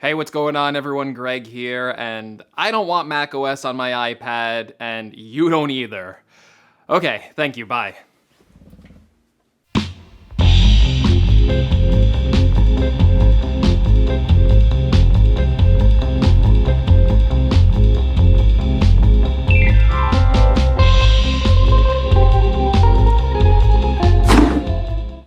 Hey, what's going on, everyone? Greg here, and I don't want macOS on my iPad, and you don't either. Okay, thank you, bye.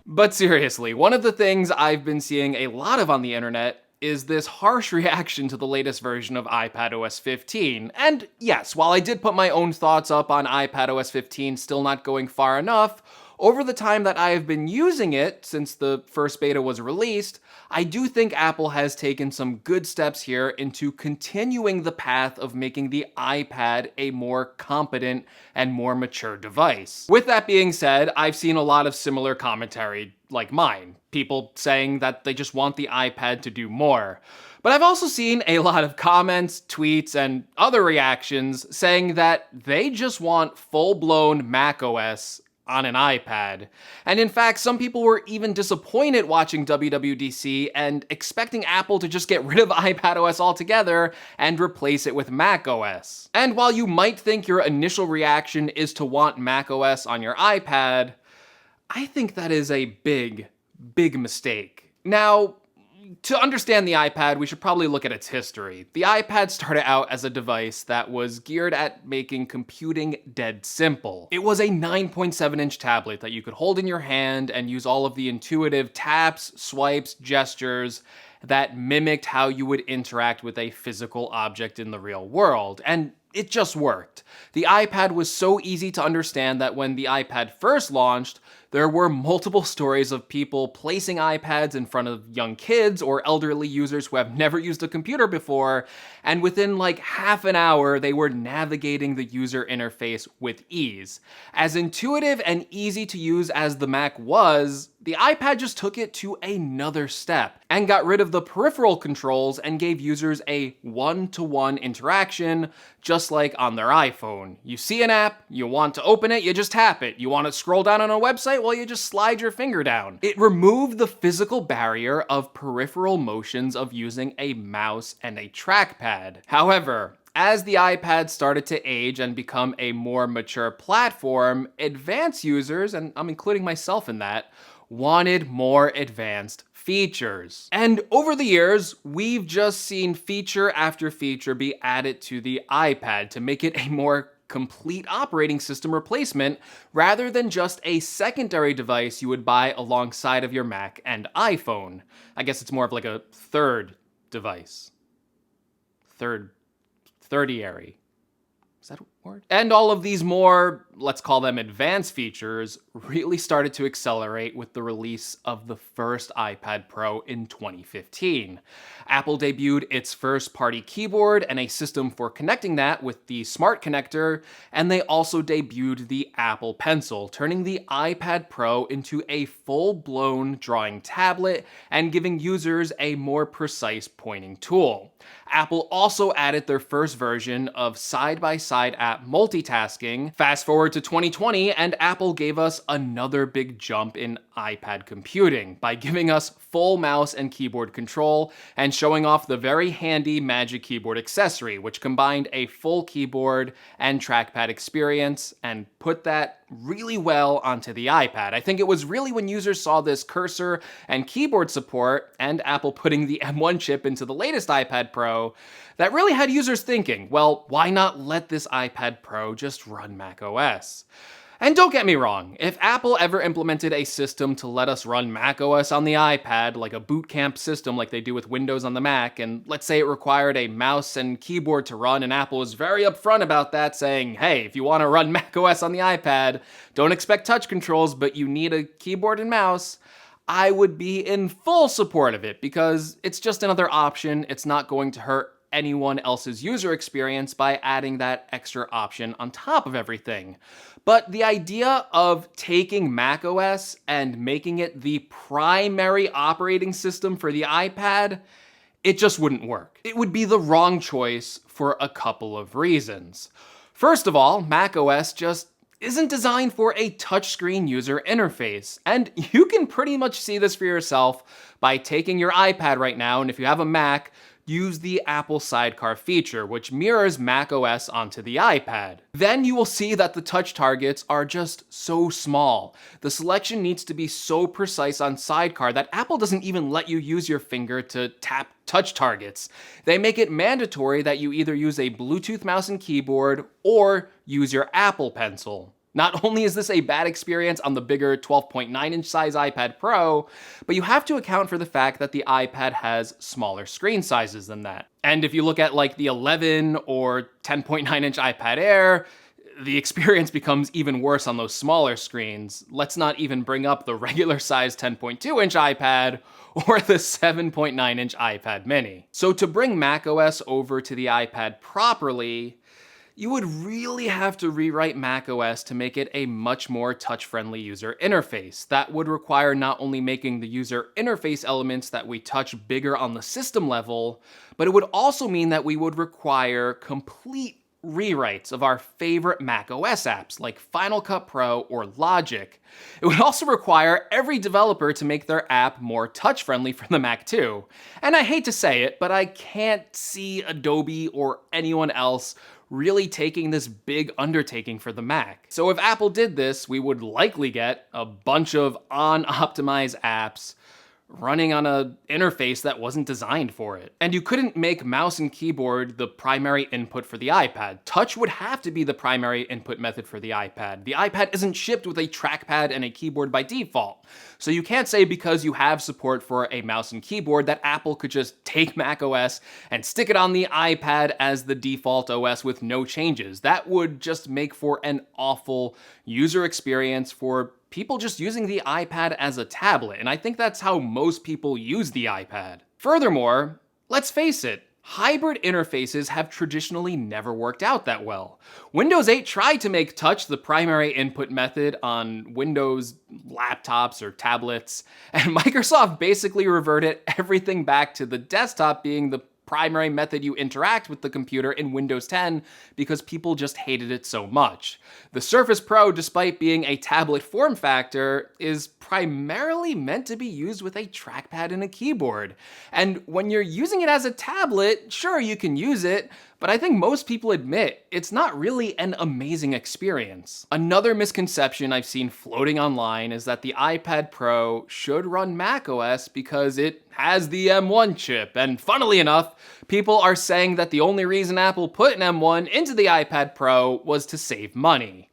But seriously, one of the things I've been seeing a lot of on the internet is this harsh reaction to the latest version of iPadOS 15. And yes, while I did put my own thoughts up on iPadOS 15 still not going far enough, over the time that I have been using it since the first beta was released, I do think Apple has taken some good steps here into continuing the path of making the iPad a more competent and more mature device. With that being said, I've seen a lot of similar commentary like mine, people saying that they just want the iPad to do more. But I've also seen a lot of comments, tweets, and other reactions saying that they just want full-blown macOS on an iPad. And in fact, some people were even disappointed watching WWDC and expecting Apple to just get rid of iPadOS altogether and replace it with macOS. And while you might think your initial reaction is to want macOS on your iPad, I think that is a big mistake. Now, to understand the iPad, we should probably look at its history. The iPad started out as a device that was geared at making computing dead simple. It was a 9.7-inch tablet that you could hold in your hand and use all of the intuitive taps, swipes, gestures that mimicked how you would interact with a physical object in the real world. And it just worked. The iPad was so easy to understand that when the iPad first launched, there were multiple stories of people placing iPads in front of young kids or elderly users who have never used a computer before, and within like half an hour, they were navigating the user interface with ease. As intuitive and easy to use as the Mac was, the iPad just took it to another step and got rid of the peripheral controls and gave users a one-to-one interaction, just like on their iPhone. You see an app, you want to open it, you just tap it. You want to scroll down on a website, well, you just slide your finger down. It removed the physical barrier of peripheral motions of using a mouse and a trackpad. However, as the iPad started to age and become a more mature platform, advanced users, and I'm including myself in that, wanted more advanced features. And over the years, we've just seen feature after feature be added to the iPad to make it a more complete operating system replacement rather than just a secondary device you would buy alongside of your Mac and iPhone. I guess it's more of like a third device. Thirdiary. Is that a word? And all of these more, let's call them advanced features, really started to accelerate with the release of the first iPad Pro in 2015. Apple debuted its first-party keyboard and a system for connecting that with the Smart Connector, and they also debuted the Apple Pencil, turning the iPad Pro into a full-blown drawing tablet and giving users a more precise pointing tool. Apple also added their first version of side-by-side app multitasking. Fast forward to 2020, and Apple gave us another big jump in iPad computing by giving us full mouse and keyboard control and showing off the very handy Magic Keyboard accessory, which combined a full keyboard and trackpad experience and put that really well onto the iPad. I think it was really when users saw this cursor and keyboard support and Apple putting the M1 chip into the latest iPad Pro that really had users thinking, well, why not let this iPad Pro just run macOS? And don't get me wrong, if Apple ever implemented a system to let us run macOS on the iPad, like a boot camp system like they do with Windows on the Mac, and let's say it required a mouse and keyboard to run, and Apple was very upfront about that, saying, hey, if you want to run macOS on the iPad, don't expect touch controls, but you need a keyboard and mouse, I would be in full support of it, because it's just another option. It's not going to hurt anyone else's user experience by adding that extra option on top of everything. But the idea of taking macOS and making it the primary operating system for the iPad, it just wouldn't work. It would be the wrong choice for a couple of reasons. First of all, macOS just isn't designed for a touchscreen user interface. And you can pretty much see this for yourself by taking your iPad right now, and if you have a Mac, use the Apple Sidecar feature, which mirrors macOS onto the iPad. Then you will see that the touch targets are just so small. The selection needs to be so precise on Sidecar that Apple doesn't even let you use your finger to tap touch targets. They make it mandatory that you either use a Bluetooth mouse and keyboard or use your Apple Pencil. Not only is this a bad experience on the bigger 12.9-inch size iPad Pro, but you have to account for the fact that the iPad has smaller screen sizes than that. And if you look at like the 11 or 10.9-inch iPad Air, the experience becomes even worse on those smaller screens. Let's not even bring up the regular size 10.2-inch iPad or the 7.9-inch iPad mini. So to bring macOS over to the iPad properly, you would really have to rewrite macOS to make it a much more touch-friendly user interface. That would require not only making the user interface elements that we touch bigger on the system level, but it would also mean that we would require complete rewrites of our favorite macOS apps like Final Cut Pro or Logic. It would also require every developer to make their app more touch-friendly for the Mac too. And I hate to say it, but I can't see Adobe or anyone else really taking this big undertaking for the Mac. So if Apple did this, we would likely get a bunch of unoptimized apps running on an interface that wasn't designed for it. And you couldn't make mouse and keyboard the primary input for the iPad. Touch would have to be the primary input method for the iPad. The iPad isn't shipped with a trackpad and a keyboard by default. So you can't say because you have support for a mouse and keyboard that Apple could just take macOS and stick it on the iPad as the default OS with no changes. That would just make for an awful user experience for people just using the iPad as a tablet, and I think that's how most people use the iPad. Furthermore, let's face it, hybrid interfaces have traditionally never worked out that well. Windows 8 tried to make touch the primary input method on Windows laptops or tablets, and Microsoft basically reverted everything back to the desktop being the primary method you interact with the computer in Windows 10 because people just hated it so much. The Surface Pro, despite being a tablet form factor, is primarily meant to be used with a trackpad and a keyboard. And when you're using it as a tablet, sure, you can use it, but I think most people admit it's not really an amazing experience. Another misconception I've seen floating online is that the iPad Pro should run macOS because it has the M1 chip, and funnily enough, people are saying that the only reason Apple put an M1 into the iPad Pro was to save money,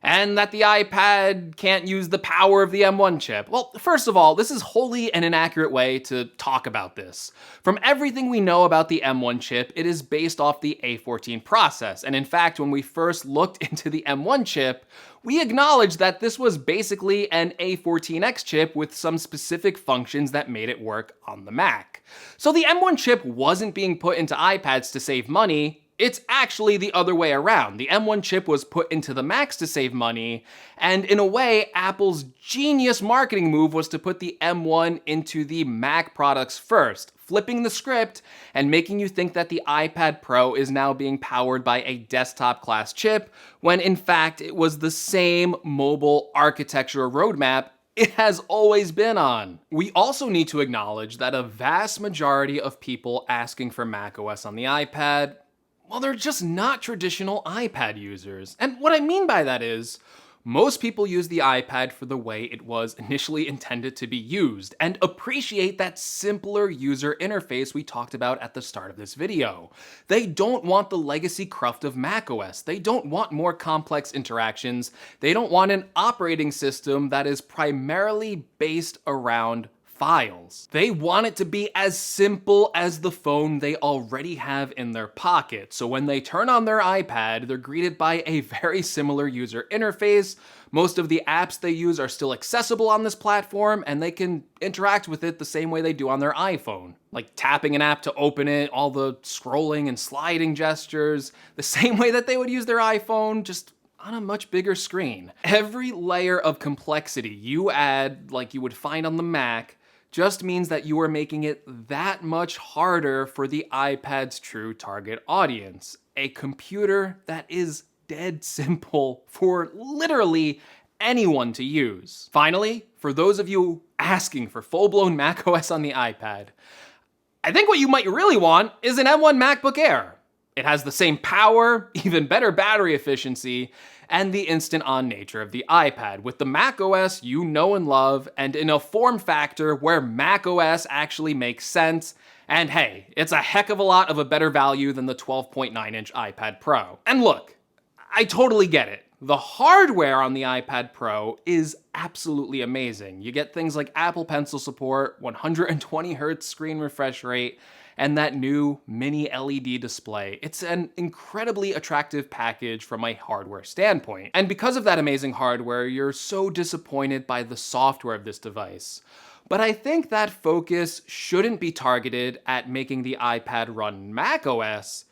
and that the iPad can't use the power of the M1 chip. Well, first of all, this is wholly an inaccurate way to talk about this. From everything we know about the M1 chip, it is based off the A14 process, and in fact, when we first looked into the M1 chip, we acknowledged that this was basically an A14X chip with some specific functions that made it work on the Mac. So the M1 chip wasn't being put into iPads to save money. It's actually the other way around. The M1 chip was put into the Macs to save money, and in a way, Apple's genius marketing move was to put the M1 into the Mac products first, flipping the script and making you think that the iPad Pro is now being powered by a desktop class chip, when in fact it was the same mobile architecture roadmap it has always been on. We also need to acknowledge that a vast majority of people asking for macOS on the iPad, well, they're just not traditional iPad users. And what I mean by that is, most people use the iPad for the way it was initially intended to be used, and appreciate that simpler user interface we talked about at the start of this video. They don't want the legacy cruft of macOS. They don't want more complex interactions. They don't want an operating system that is primarily based around files. They want it to be as simple as the phone they already have in their pocket. So when they turn on their iPad, they're greeted by a very similar user interface. Most of the apps they use are still accessible on this platform, and they can interact with it the same way they do on their iPhone. Like tapping an app to open it, all the scrolling and sliding gestures, the same way that they would use their iPhone, just on a much bigger screen. Every layer of complexity you add, like you would find on the Mac, just means that you are making it that much harder for the iPad's true target audience. A computer that is dead simple for literally anyone to use. Finally, for those of you asking for full-blown macOS on the iPad, I think what you might really want is an M1 MacBook Air. It has the same power, even better battery efficiency, and the instant-on nature of the iPad, with the macOS you know and love, and in a form factor where macOS actually makes sense. And hey, it's a heck of a lot of a better value than the 12.9-inch iPad Pro. And look, I totally get it. The hardware on the iPad Pro is absolutely amazing. You get things like Apple Pencil support, 120Hz screen refresh rate, and that new mini LED display. It's an incredibly attractive package from a hardware standpoint. And because of that amazing hardware, you're so disappointed by the software of this device. But I think that focus shouldn't be targeted at making the iPad run macOS.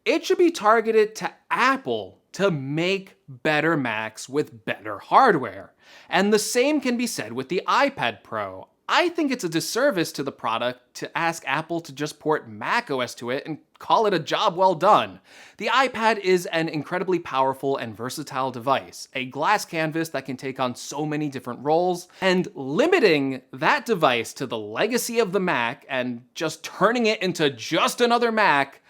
It should be targeted to Apple to make better Macs with better hardware. And the same can be said with the iPad Pro. I think it's a disservice to the product to ask Apple to just port macOS to it and call it a job well done. The iPad is an incredibly powerful and versatile device, a glass canvas that can take on so many different roles, and limiting that device to the legacy of the Mac and just turning it into just another Mac,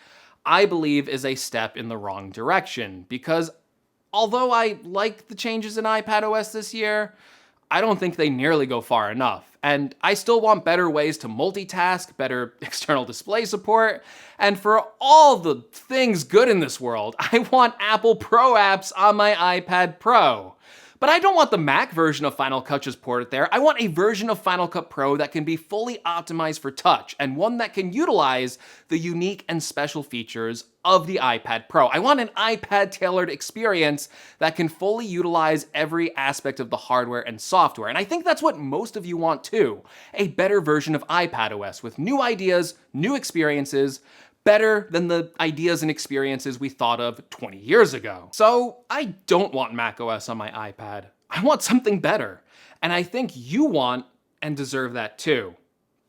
I believe is a step in the wrong direction, because although I like the changes in iPadOS this year, I don't think they nearly go far enough. And I still want better ways to multitask, better external display support, and for all the things good in this world, I want Apple Pro apps on my iPad Pro. But I don't want the Mac version of Final Cut just ported there. I want a version of Final Cut Pro that can be fully optimized for touch, and one that can utilize the unique and special features of the iPad Pro. I want an iPad-tailored experience that can fully utilize every aspect of the hardware and software. And I think that's what most of you want too. A better version of iPadOS with new ideas, new experiences, better than the ideas and experiences we thought of 20 years ago. So I don't want macOS on my iPad. I want something better. And I think you want and deserve that too.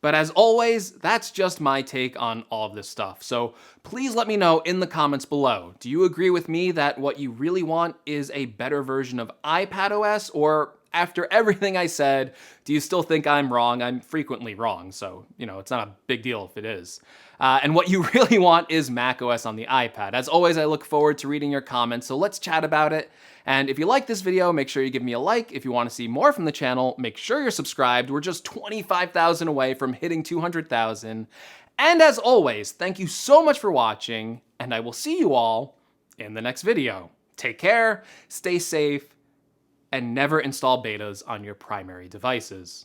But as always, that's just my take on all of this stuff. So please let me know in the comments below. Do you agree with me that what you really want is a better version of iPadOS? Or after everything I said, do you still think I'm wrong? I'm frequently wrong, so it's not a big deal if it is. And what you really want is macOS on the iPad. As always, I look forward to reading your comments, so let's chat about it. And if you like this video, make sure you give me a like. If you want to see more from the channel, make sure you're subscribed. We're just 25,000 away from hitting 200,000. And as always, thank you so much for watching, and I will see you all in the next video. Take care, stay safe, and never install betas on your primary devices.